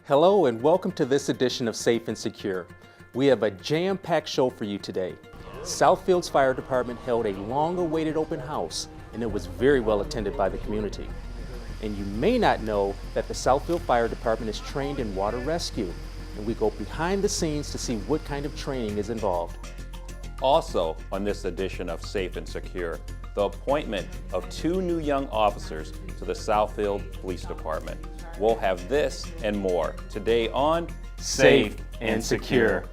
Hello and welcome to this edition of Safe and Secure. We have a jam-packed show for you today. Southfield's Fire Department held a long-awaited open house and it was very well attended by the community. And you may not know that the Southfield Fire Department is trained in water rescue, and we go behind the scenes to see what kind of training is involved. Also on this edition of Safe and Secure, the appointment of 2 new young officers to the Southfield Police Department. We'll have this and more today on Safe and Secure.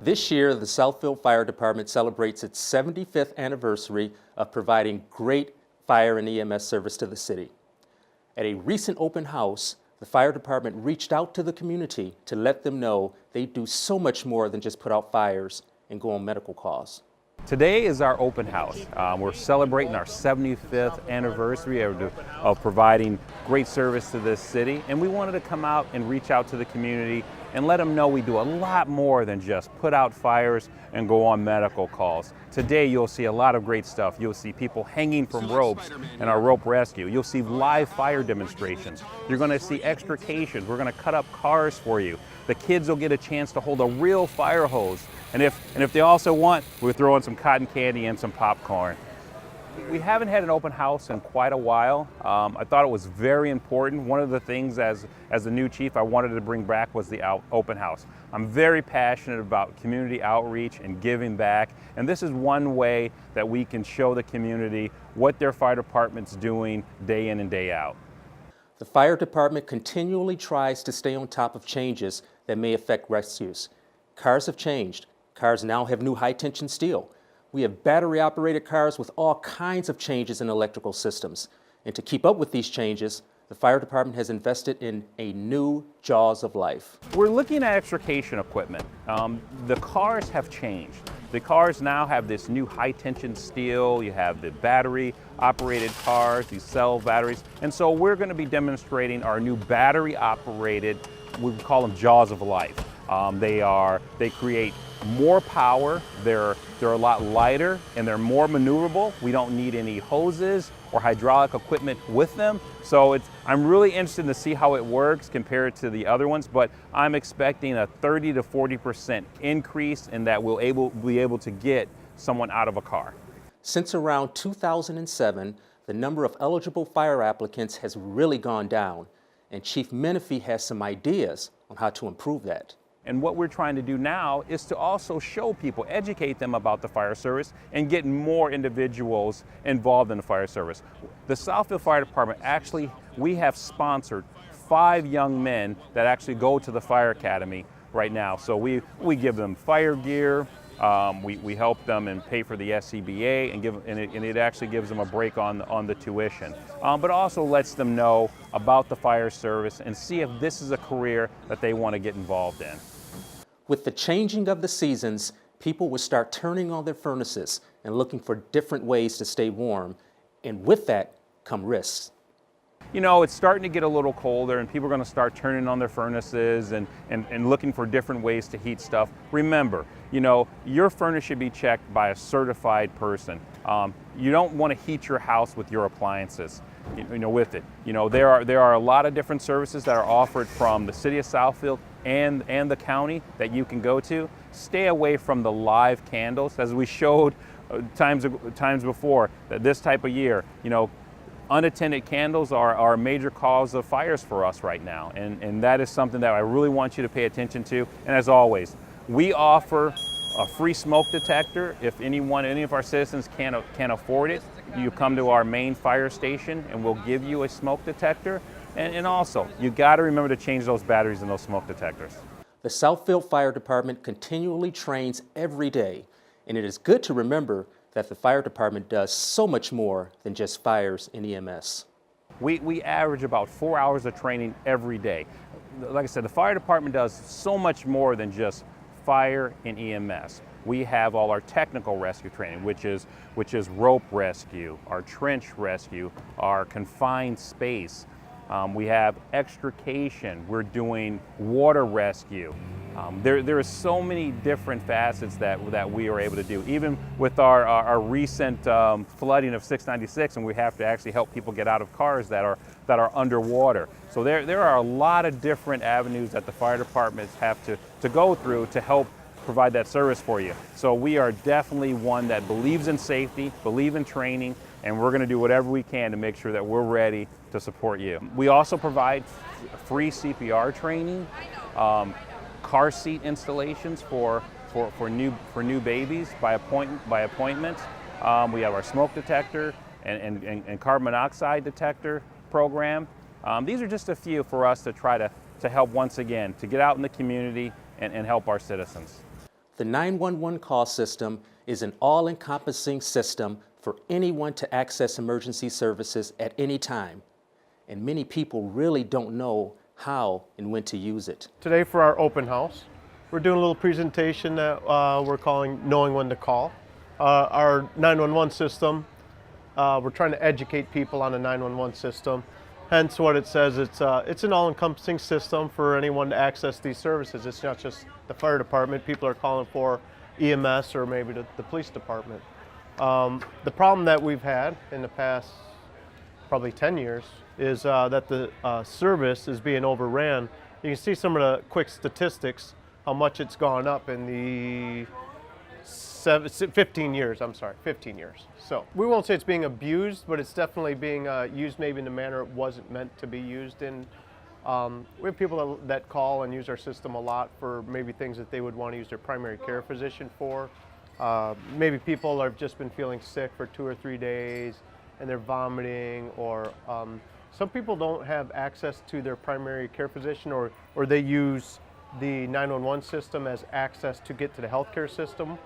This year, the Southfield Fire Department celebrates its 75th anniversary of providing great fire and EMS service to the city. At a recent open house, the fire department reached out to the community to let them know they do so much more than just put out fires and go on medical calls. Today is our open house. We're celebrating our 75th anniversary of providing great service to this city, and we wanted to come out and reach out to the community and let them know we do a lot more than just put out fires and go on medical calls. Today you'll see a lot of great stuff. You'll see people hanging from ropes in our rope rescue. You'll see live fire demonstrations. You're going to see extrications. We're going to cut up cars for you. The kids will get a chance to hold a real fire hose. And if they also want, we're throwing some cotton candy and some popcorn. We haven't had an open house in quite a while. I thought it was very important. One of the things as the new chief I wanted to bring back was the open house. I'm very passionate about community outreach and giving back, and this is one way that we can show the community what their fire department's doing day in and day out. The fire department continually tries to stay on top of changes that may affect rescues. Cars have changed. Cars now have new high-tension steel. We have battery-operated cars with all kinds of changes in electrical systems. And to keep up with these changes, the fire department has invested in a new Jaws of Life. We're looking at extrication equipment. The cars have changed. The cars now have this new high-tension steel. You have the battery-operated cars, these cell batteries. And so we're going to be demonstrating our new battery-operated, we call them Jaws of Life. They create more power, they're a lot lighter, and they're more maneuverable. We don't need any hoses or hydraulic equipment with them. So I'm really interested to see how it works compared to the other ones, but I'm expecting a 30 to 40% increase in that we'll be able to get someone out of a car. Since around 2007, the number of eligible fire applicants has really gone down, and Chief Menifee has some ideas on how to improve that. And what we're trying to do now is to also show people, educate them about the fire service and get more individuals involved in the fire service. The Southfield Fire Department, actually, we have sponsored 5 young men that actually go to the fire academy right now. So we give them fire gear, we help them and pay for the SCBA and it actually gives them a break on the tuition. But also lets them know about the fire service and see if this is a career that they want to get involved in. With the changing of the seasons, people will start turning on their furnaces and looking for different ways to stay warm, and with that come risks. You know, it's starting to get a little colder and people are going to start turning on their furnaces and looking for different ways to heat stuff. Remember, you know, your furnace should be checked by a certified person. You don't want to heat your house with your appliances, with it. You know, there are a lot of different services that are offered from the city of Southfield and the county that you can go to. Stay away from the live candles, as we showed times before, that this type of year, you know, unattended candles are a major cause of fires for us right now, and that is something that I really want you to pay attention to. And as always, we offer a free smoke detector. If any of our citizens can't afford it, you come to our main fire station and we'll give you a smoke detector. And also, you got to remember to change those batteries in those smoke detectors. The Southfield Fire Department continually trains every day, and it is good to remember that the fire department does so much more than just fires and EMS. We average about 4 hours of training every day. like I said, the fire department does so much more than just fire and EMS. We have all our technical rescue training, which is rope rescue, our trench rescue, our confined space. We have extrication. We're doing water rescue. There are so many different facets that we are able to do. Even with our recent flooding of 696, and we have to actually help people get out of cars that are underwater. So there are a lot of different avenues that the fire departments have to go through to help provide that service for you. So we are definitely one that believes in safety, believe in training, and we're going to do whatever we can to make sure that we're ready to support you. We also provide free CPR training, car seat installations for new babies by appointment. We have our smoke detector and carbon monoxide detector program. These are just a few for us to try to help once again, to get out in the community and help our citizens. The 911 call system is an all-encompassing system for anyone to access emergency services at any time. And many people really don't know how and when to use it. Today for our open house, we're doing a little presentation that we're calling Knowing When to Call. Our 911 system, we're trying to educate people on the 911 system. Hence what it says, it's an all-encompassing system for anyone to access these services. It's not just the fire department. People are calling for EMS or maybe the police department. The problem that we've had in the past probably 10 years is that the service is being overran. You can see some of the quick statistics, how much it's gone up in the 15 years. So we won't say it's being abused, but it's definitely being used maybe in a manner it wasn't meant to be used in. We have people that call and use our system a lot for maybe things that they would want to use their primary care physician for. Maybe people have just been feeling sick for 2 or 3 days and they're vomiting, or some people don't have access to their primary care physician, or they use the 911 system as access to get to the healthcare system.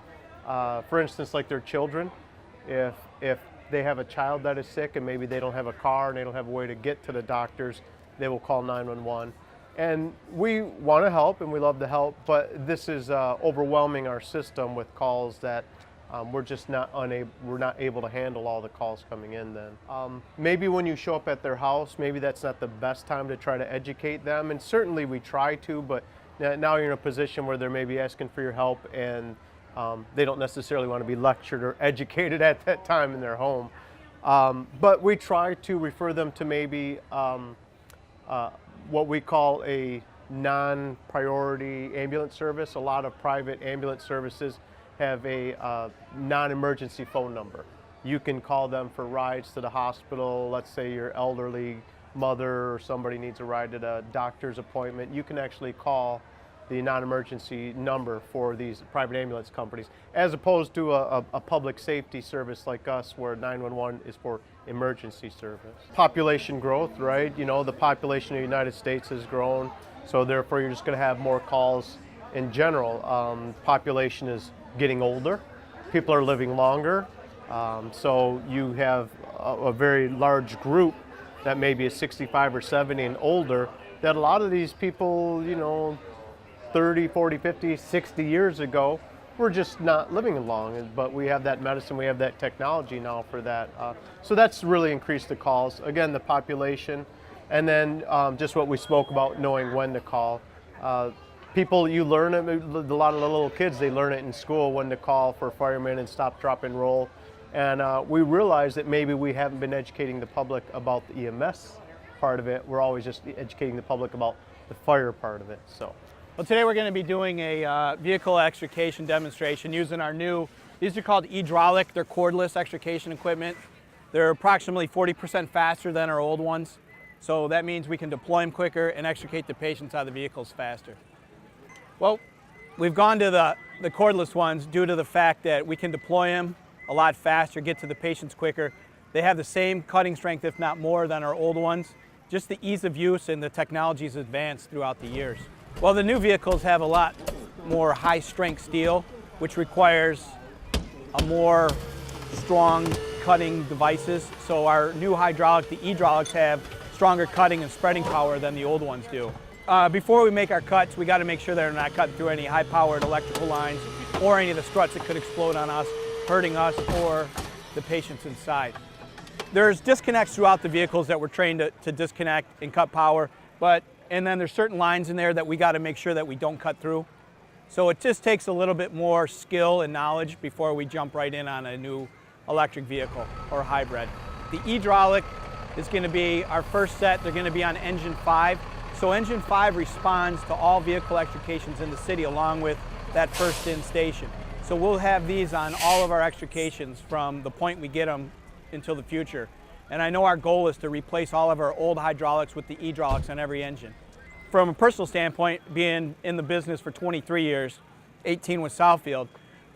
For instance, like their children, if they have a child that is sick and maybe they don't have a car and they don't have a way to get to the doctors, they will call 911. And we want to help and we love to help, but this is overwhelming our system with calls that we're just not able to handle all the calls coming in then. Maybe when you show up at their house, maybe that's not the best time to try to educate them, and certainly we try to, but now you're in a position where they're maybe asking for your help and they don't necessarily want to be lectured or educated at that time in their home. But we try to refer them to maybe what we call a non-priority ambulance service. A lot of private ambulance services have a non-emergency phone number. You can call them for rides to the hospital. Let's say your elderly mother or somebody needs a ride to the doctor's appointment. You can actually call the non-emergency number for these private ambulance companies, as opposed to a public safety service like us, where 911 is for emergency service. Population growth, right? You know, the population of the United States has grown, so therefore you're just going to have more calls in general. Population is getting older, people are living longer, so you have a very large group that maybe is 65 or 70 and older, that a lot of these people, you know, 30, 40, 50, 60 years ago, we're just not living long, but we have that medicine, we have that technology now for that. So that's really increased the calls. Again, the population, and then just what we spoke about, knowing when to call. People, you learn it, a lot of the little kids, they learn it in school, when to call for firemen and stop, drop, and roll. And we realize that maybe we haven't been educating the public about the EMS part of it. We're always just educating the public about the fire part of it. So. Well, today we're going to be doing a vehicle extrication demonstration using our new, these are called hydraulic, they're cordless extrication equipment. They're approximately 40% faster than our old ones. So that means we can deploy them quicker and extricate the patients out of the vehicles faster. Well, we've gone to the cordless ones due to the fact that we can deploy them a lot faster, get to the patients quicker. They have the same cutting strength, if not more, than our old ones. Just the ease of use and the technology's advanced throughout the years. Well, the new vehicles have a lot more high-strength steel, which requires a more strong cutting devices. So our new hydraulic, the hydraulics, have stronger cutting and spreading power than the old ones do. before we make our cuts, we got to make sure they're not cutting through any high-powered electrical lines or any of the struts that could explode on us, hurting us or the patients inside. There's disconnects throughout the vehicles that we're trained to disconnect and cut power, and then there's certain lines in there that we got to make sure that we don't cut through. So it just takes a little bit more skill and knowledge before we jump right in on a new electric vehicle or hybrid. The hydraulic is going to be our first set. They're going to be on engine 5. So engine 5 responds to all vehicle extrications in the city along with that first in station. So we'll have these on all of our extrications from the point we get them until the future. And I know our goal is to replace all of our old hydraulics with the hydraulics on every engine. From a personal standpoint, being in the business for 23 years, 18 with Southfield,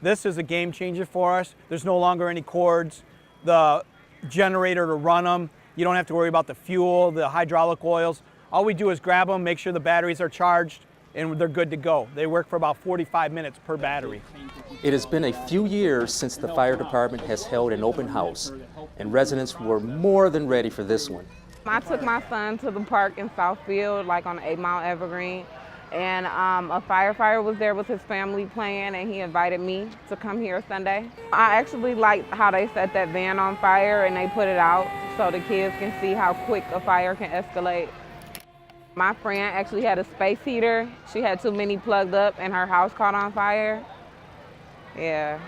this is a game changer for us. There's no longer any cords, the generator to run them. You don't have to worry about the fuel, the hydraulic oils. All we do is grab them, make sure the batteries are charged, and they're good to go. They work for about 45 minutes per battery. It has been a few years since the fire department has held an open house, and residents were more than ready for this one. I took my son to the park in Southfield, like on 8 Mile Evergreen, and a firefighter was there with his family playing, and he invited me to come here Sunday. I actually liked how they set that van on fire and they put it out so the kids can see how quick a fire can escalate. My friend actually had a space heater. She had too many plugged up and her house caught on fire. Yeah.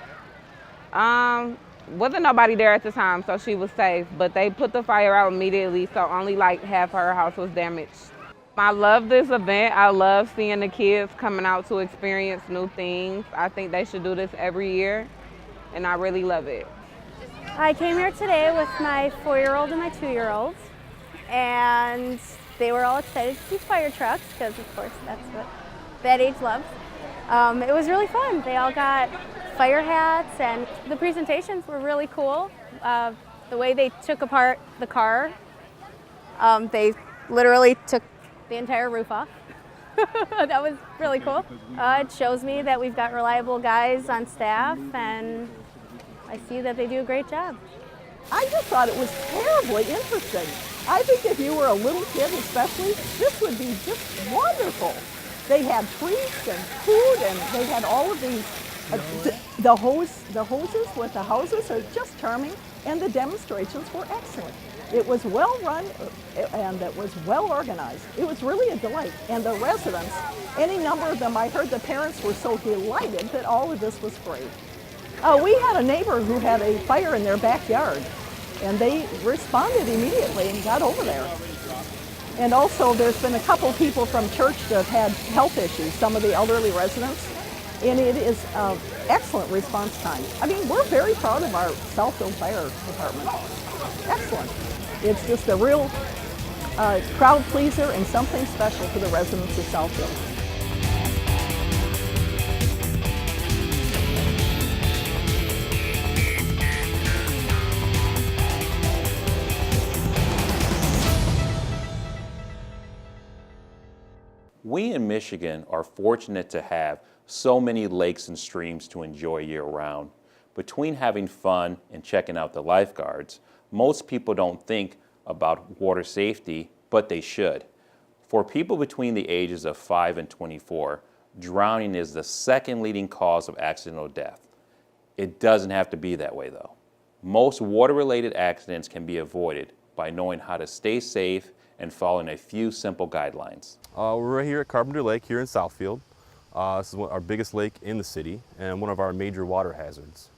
Wasn't nobody there at the time, so she was safe, but they put the fire out immediately, so only like half her house was damaged. I love this event. I love seeing the kids coming out to experience new things. I think they should do this every year, and I really love it. I came here today with my 4-year-old and my 2-year-old, and they were all excited to see fire trucks, because of course that's what that age loves. It was really fun. They all got fire hats, and the presentations were really cool. The way they took apart the car, they literally took the entire roof off. That was really cool. It shows me that we've got reliable guys on staff, and I see that they do a great job. I just thought it was terribly interesting. I think if you were a little kid especially, this would be just wonderful. They had treats and food, and they had all of these, the hoses with the houses are just charming, and the demonstrations were excellent. It was well run and it was well organized. It was really a delight. And the residents, any number of them, I heard the parents were so delighted that all of this was great. We had a neighbor who had a fire in their backyard, and they responded immediately and got over there. And also there's been a couple people from church that have had health issues, some of the elderly residents, and it is an excellent response time. I mean, we're very proud of our Southfield Fire Department. Excellent. It's just a real crowd pleaser and something special for the residents of Southfield. We in Michigan are fortunate to have so many lakes and streams to enjoy year-round. Between having fun and checking out the lifeguards, most people don't think about water safety, but they should. For people between the ages of 5 and 24, drowning is the second leading cause of accidental death. It doesn't have to be that way though. Most water-related accidents can be avoided by knowing how to stay safe and following a few simple guidelines. We're right here at Carpenter Lake here in Southfield. This is our biggest lake in the city and one of our major water hazards.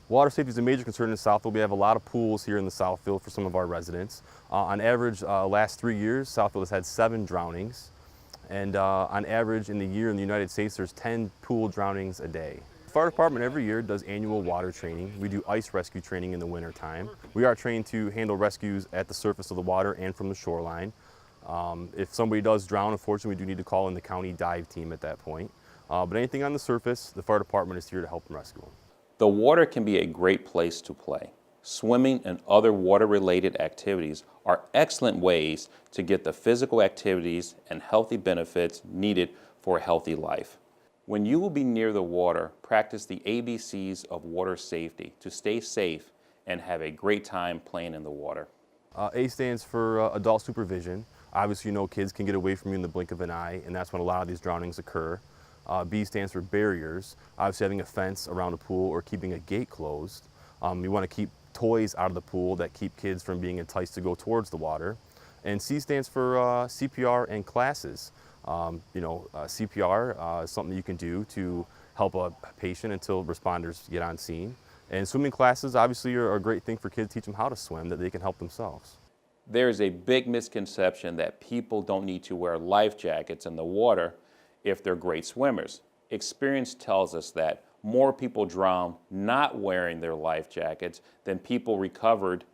Water safety is a major concern in Southfield. We have a lot of pools here in the Southfield for some of our residents. On average, last 3 years, Southfield has had 7 drownings. And on average in the year in the United States, there's 10 pool drownings a day. The fire department every year does annual water training. We do ice rescue training in the winter time. We are trained to handle rescues at the surface of the water and from the shoreline. If somebody does drown, unfortunately, we do need to call in the county dive team at that point. But anything on the surface, the fire department is here to help them rescue them. The water can be a great place to play. Swimming and other water-related activities are excellent ways to get the physical activities and healthy benefits needed for a healthy life. When you will be near the water, practice the ABCs of water safety to stay safe and have a great time playing in the water. A stands for adult supervision. Obviously, you know, kids can get away from you in the blink of an eye, and that's when a lot of these drownings occur. B stands for barriers, obviously having a fence around a pool or keeping a gate closed. You want to keep toys out of the pool that keep kids from being enticed to go towards the water. And C stands for CPR and classes. CPR is something you can do to help a patient until responders get on scene. And swimming classes obviously are a great thing for kids to teach them how to swim, that they can help themselves. There's a big misconception that people don't need to wear life jackets in the water if they're great swimmers. Experience tells us that more people drown not wearing their life jackets than people recovered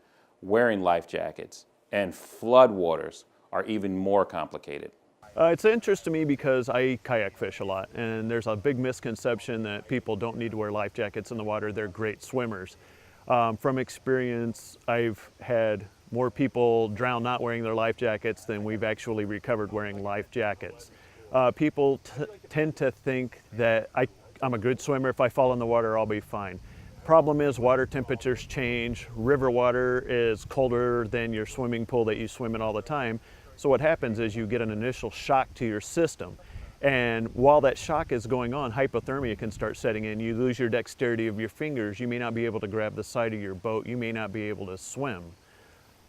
wearing life jackets. And floodwaters are even more complicated. It's of interest to me because I kayak fish a lot, and there's a big misconception that people don't need to wear life jackets in the water. They're great swimmers. From experience, I've had more people drown not wearing their life jackets than we've actually recovered wearing life jackets. People tend to think that I'm a good swimmer. If I fall in the water, I'll be fine. Problem is, water temperatures change. River water is colder than your swimming pool that you swim in all the time. So what happens is you get an initial shock to your system. And while that shock is going on, hypothermia can start setting in. You lose your dexterity of your fingers. You may not be able to grab the side of your boat. You may not be able to swim.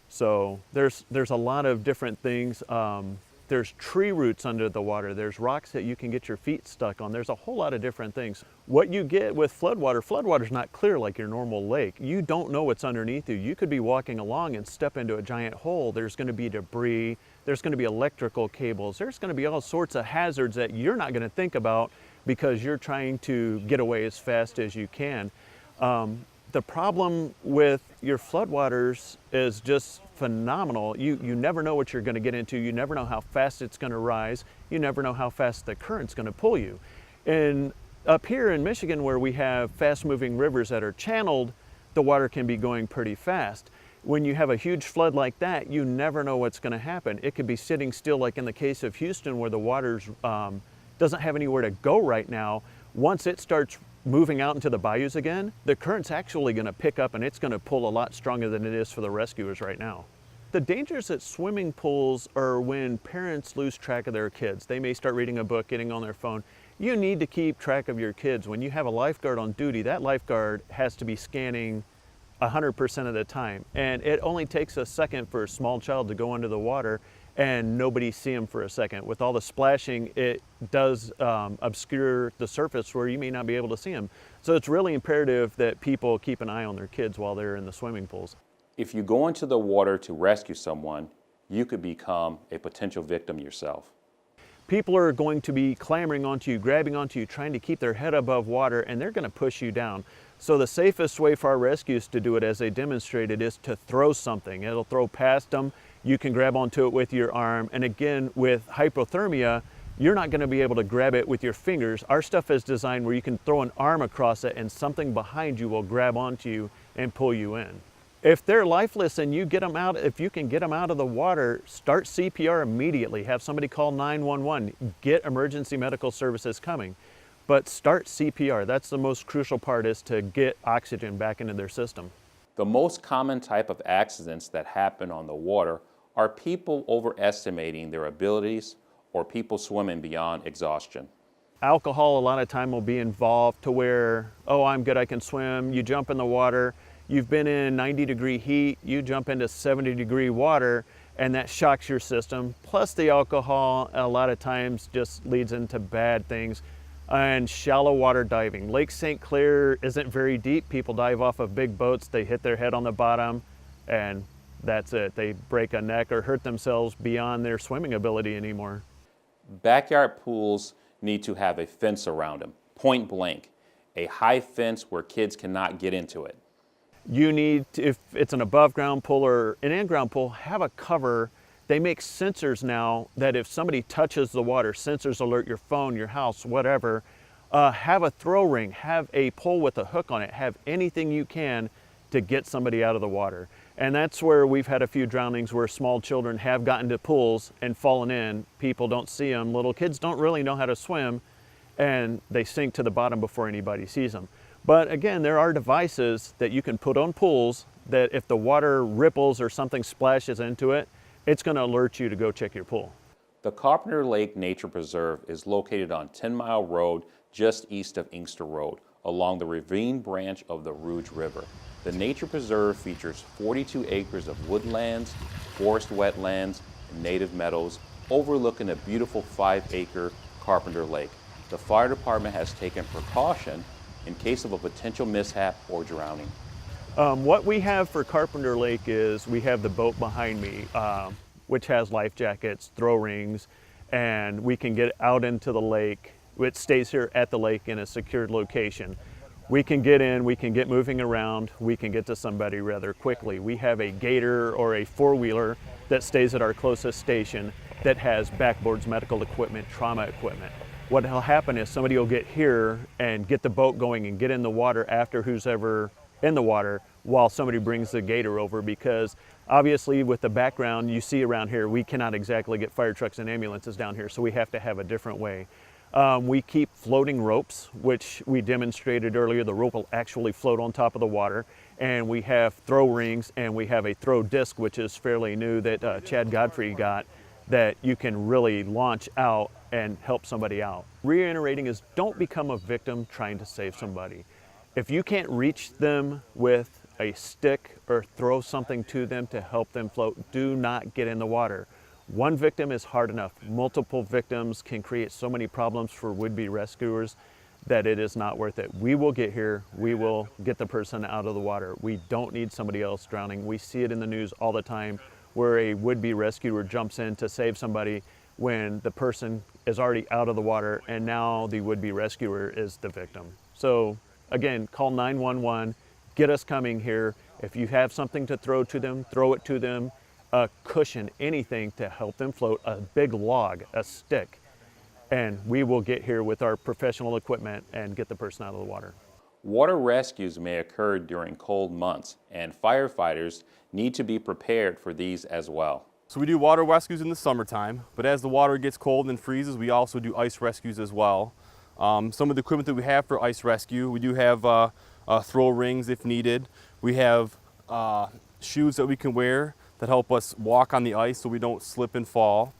So there's a lot of different things. There's tree roots under the water. There's rocks that you can get your feet stuck on. There's a whole lot of different things. What you get with floodwater's not clear like your normal lake. You don't know what's underneath you. You could be walking along and step into a giant hole. There's going to be debris. There's going to be electrical cables. There's going to be all sorts of hazards that you're not going to think about because you're trying to get away as fast as you can. The problem with your floodwaters is just phenomenal. You never know what you're going to get into. You never know how fast it's going to rise. You never know how fast the current's going to pull you. And up here in Michigan, where we have fast-moving rivers that are channeled, the water can be going pretty fast. When you have a huge flood like that, you never know what's going to happen. It could be sitting still, like in the case of Houston, where the water doesn't have anywhere to go right now. Once it starts moving out into the bayous again, the current's actually going to pick up and it's going to pull a lot stronger than it is for the rescuers right now. The dangers at swimming pools are when parents lose track of their kids. They may start reading a book, getting on their phone. You need to keep track of your kids. When you have a lifeguard on duty, that lifeguard has to be scanning 100% of the time. And it only takes a second for a small child to go under the water and nobody see them for a second. With all the splashing, it does obscure the surface where you may not be able to see them. So it's really imperative that people keep an eye on their kids while they're in the swimming pools. If you go into the water to rescue someone, you could become a potential victim yourself. People are going to be clambering onto you, grabbing onto you, trying to keep their head above water, and they're going to push you down. So the safest way for our rescues to do it, as they demonstrated, is to throw something. It'll throw past them. You can grab onto it with your arm. And again, with hypothermia, you're not going to be able to grab it with your fingers. Our stuff is designed where you can throw an arm across it and something behind you will grab onto you and pull you in. If they're lifeless and you get them out, if you can get them out of the water, start CPR immediately. Have somebody call 911. Get emergency medical services coming. But start CPR. That's the most crucial part, is to get oxygen back into their system. The most common type of accidents that happen on the water are people overestimating their abilities or people swimming beyond exhaustion. Alcohol a lot of time will be involved to where, oh, I'm good, I can swim. You jump in the water. You've been in 90-degree heat, you jump into 70-degree water, and that shocks your system. Plus the alcohol a lot of times just leads into bad things. And shallow water diving. Lake St. Clair isn't very deep. People dive off of big boats, they hit their head on the bottom, and that's it. They break a neck or hurt themselves beyond their swimming ability anymore. Backyard pools need to have a fence around them, point blank, a high fence where kids cannot get into it. You need, if it's an above ground pool or an in-ground pool, have a cover. They make sensors now that if somebody touches the water, sensors alert your phone, your house, whatever. Have a throw ring, have a pole with a hook on it, have anything you can to get somebody out of the water. And that's where we've had a few drownings where small children have gotten to pools and fallen in. People don't see them. Little kids don't really know how to swim, and they sink to the bottom before anybody sees them. But again, there are devices that you can put on pools that if the water ripples or something splashes into it, it's going to alert you to go check your pool. The Carpenter Lake Nature Preserve is located on 10 Mile Road, just east of Inkster Road, along the ravine branch of the Rouge River. The Nature Preserve features 42 acres of woodlands, forest wetlands, and native meadows, overlooking a beautiful 5-acre Carpenter Lake. The fire department has taken precaution in case of a potential mishap or drowning. What we have for Carpenter Lake is we have the boat behind me, which has life jackets, throw rings, and we can get out into the lake. It stays here at the lake in a secured location. We can get in, we can get moving around, we can get to somebody rather quickly. We have a gator or a four-wheeler that stays at our closest station that has backboards, medical equipment, trauma equipment. What will happen is somebody will get here and get the boat going and get in the water after who's ever in the water while somebody brings the gator over, because obviously with the background you see around here, we cannot exactly get fire trucks and ambulances down here, so we have to have a different way. We keep floating ropes, which we demonstrated earlier. The rope will actually float on top of the water. And we have throw rings, and we have a throw disc, which is fairly new, that Chad Godfrey got, that you can really launch out and help somebody out. Reiterating is, don't become a victim trying to save somebody. If you can't reach them with a stick or throw something to them to help them float, do not get in the water. One victim is hard enough. Multiple victims can create so many problems for would-be rescuers that it is not worth it. We will get here, we will get the person out of the water. We don't need somebody else drowning. We see it in the news all the time where a would-be rescuer jumps in to save somebody when the person is already out of the water and now the would-be rescuer is the victim. So again, call 911, get us coming here. If you have something to throw to them, throw it to them. A cushion, anything to help them float, a big log, a stick, and we will get here with our professional equipment and get the person out of the water. Water rescues may occur during cold months, and firefighters need to be prepared for these as well. So we do water rescues in the summertime, but as the water gets cold and freezes, we also do ice rescues as well. Some of the equipment that we have for ice rescue, we do have throw rings if needed. We have shoes that we can wear that help us walk on the ice so we don't slip and fall.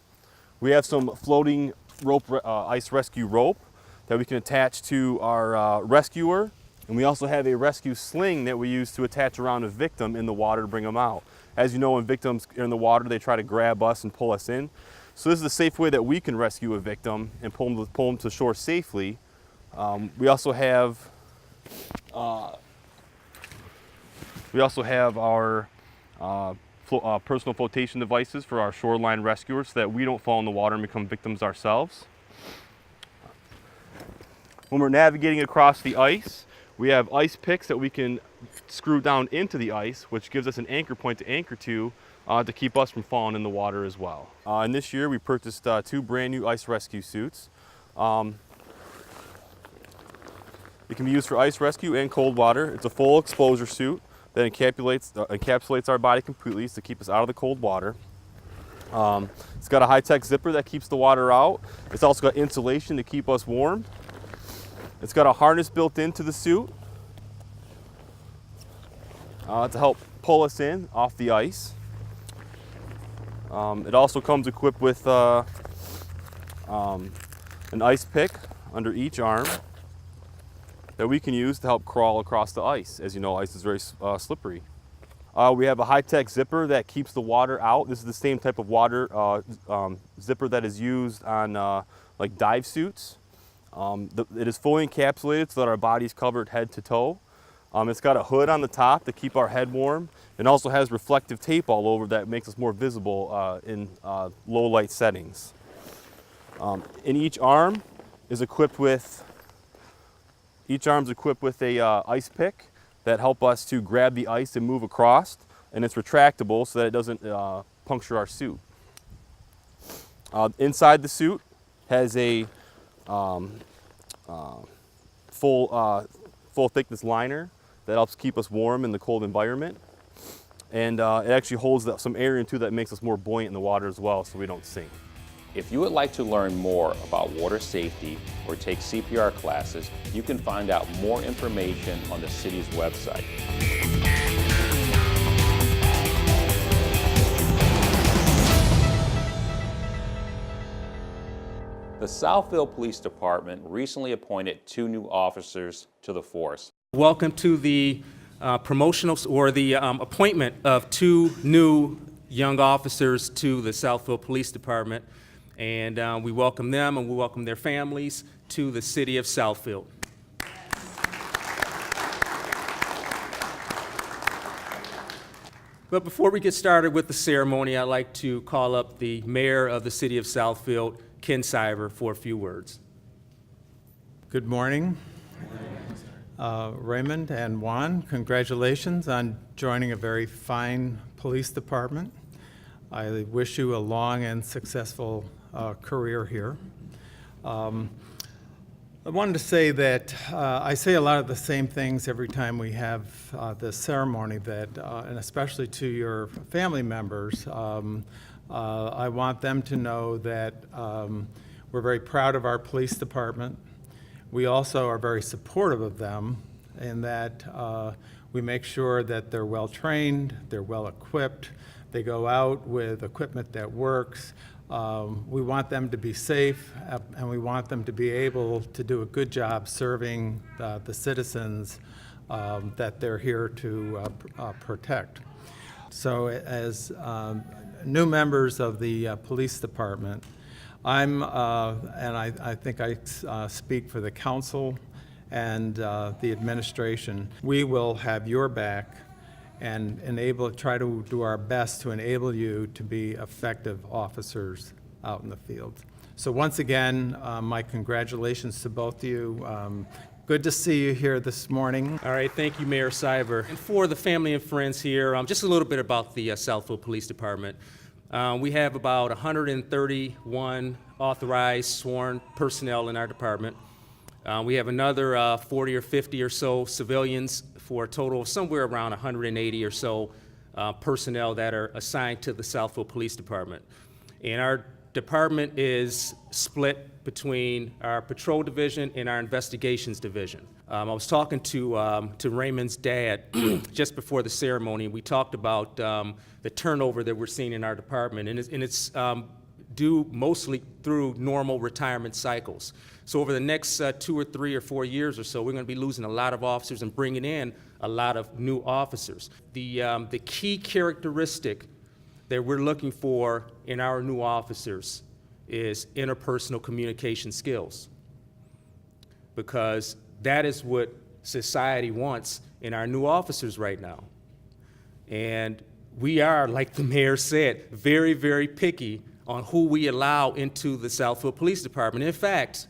We have some floating rope, ice rescue rope that we can attach to our rescuer. And we also have a rescue sling that we use to attach around a victim in the water to bring them out. As you know, when victims are in the water, they try to grab us and pull us in. So this is a safe way that we can rescue a victim and pull them to shore safely. We also have our personal flotation devices for our shoreline rescuers so that we don't fall in the water and become victims ourselves. When we're navigating across the ice, we have ice picks that we can screw down into the ice, which gives us an anchor point to anchor to keep us from falling in the water as well. And this year we purchased 2 brand new ice rescue suits. It can be used for ice rescue and cold water. It's a full exposure suit that encapsulates our body completely to keep us out of the cold water. It's got a high-tech zipper that keeps the water out. It's also got insulation to keep us warm. It's got a harness built into the suit to help pull us in off the ice. It also comes equipped with an ice pick under each arm that we can use to help crawl across the ice. As you know, ice is very slippery. We have a high-tech zipper that keeps the water out. This is the same type of water zipper that is used on like dive suits. It is fully encapsulated so that our body is covered head to toe. It's got a hood on the top to keep our head warm, and also has reflective tape all over that makes us more visible in low light settings. And each arm is equipped with a ice pick that help us to grab the ice and move across, and it's retractable so that it doesn't puncture our suit. Inside the suit has a full thickness liner that helps keep us warm in the cold environment, and it actually holds some air into that makes us more buoyant in the water as well, so we don't sink. If you would like to learn more about water safety or take CPR classes, you can find out more information on the city's website. The Southfield Police Department recently appointed 2 new officers to the force. Welcome to the promotional or the appointment of 2 new young officers to the Southfield Police Department. And we welcome them and we welcome their families to the city of Southfield. But before we get started with the ceremony, I'd like to call up the mayor of the city of Southfield, Ken Siver, for a few words. Good morning. Raymond and Juan, congratulations on joining a very fine police department. I wish you a long and successful career here. I wanted to say that I say a lot of the same things every time we have this ceremony, that, and especially to your family members. I want them to know that we're very proud of our police department. We also are very supportive of them in that we make sure that they're well trained, they're well equipped, they go out with equipment that works. We want them to be safe, and we want them to be able to do a good job serving the citizens that they're here to protect. So as new members of the police department, and I think I speak for the council and the administration, we will have your back and try to do our best to enable you to be effective officers out in the field. So once again, my congratulations to both of you. Good to see you here this morning. All right, thank you, Mayor Siver. And for the family and friends here, just a little bit about the Southfield Police Department. We have about 131 authorized sworn personnel in our department. We have another 40 or 50 or so civilians, for a total of somewhere around 180 or so personnel that are assigned to the Southfield Police Department. And our department is split between our patrol division and our investigations division. I was talking to Raymond's dad just before the ceremony, and we talked about the turnover that we're seeing in our department, and it's due mostly through normal retirement cycles. So over the next 2 or 3 or 4 years or so, we're going to be losing a lot of officers and bringing in a lot of new officers. The key characteristic that we're looking for in our new officers is interpersonal communication skills, because that is what society wants in our new officers right now. And we are, like the mayor said, very, very picky on who we allow into the Southfield Police Department. In fact,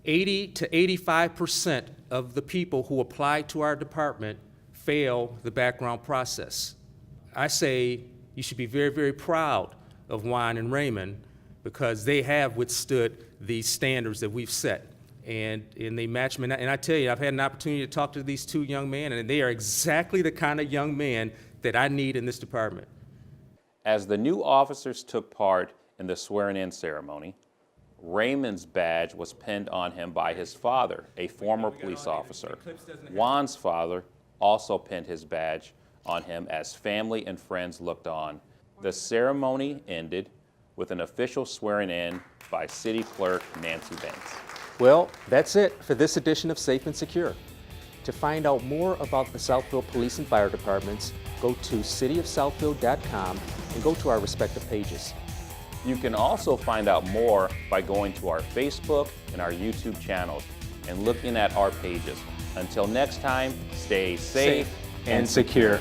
80 to 85% of the people who apply to our department fail the background process. I say you should be very, very proud of Juan and Raymond, because they have withstood these standards that we've set. And they match me. And I tell you, I've had an opportunity to talk to these 2 young men, and they are exactly the kind of young men that I need in this department. As the new officers took part in the swearing-in ceremony, Raymond's badge was pinned on him by his father, a former police officer. Juan's father also pinned his badge on him as family and friends looked on. The ceremony ended with an official swearing in by City Clerk Nancy Banks. Well, that's it for this edition of Safe and Secure. To find out more about the Southfield Police and Fire Departments, go to cityofsouthfield.com and go to our respective pages. You can also find out more by going to our Facebook and our YouTube channels and looking at our pages. Until next time, stay safe and secure.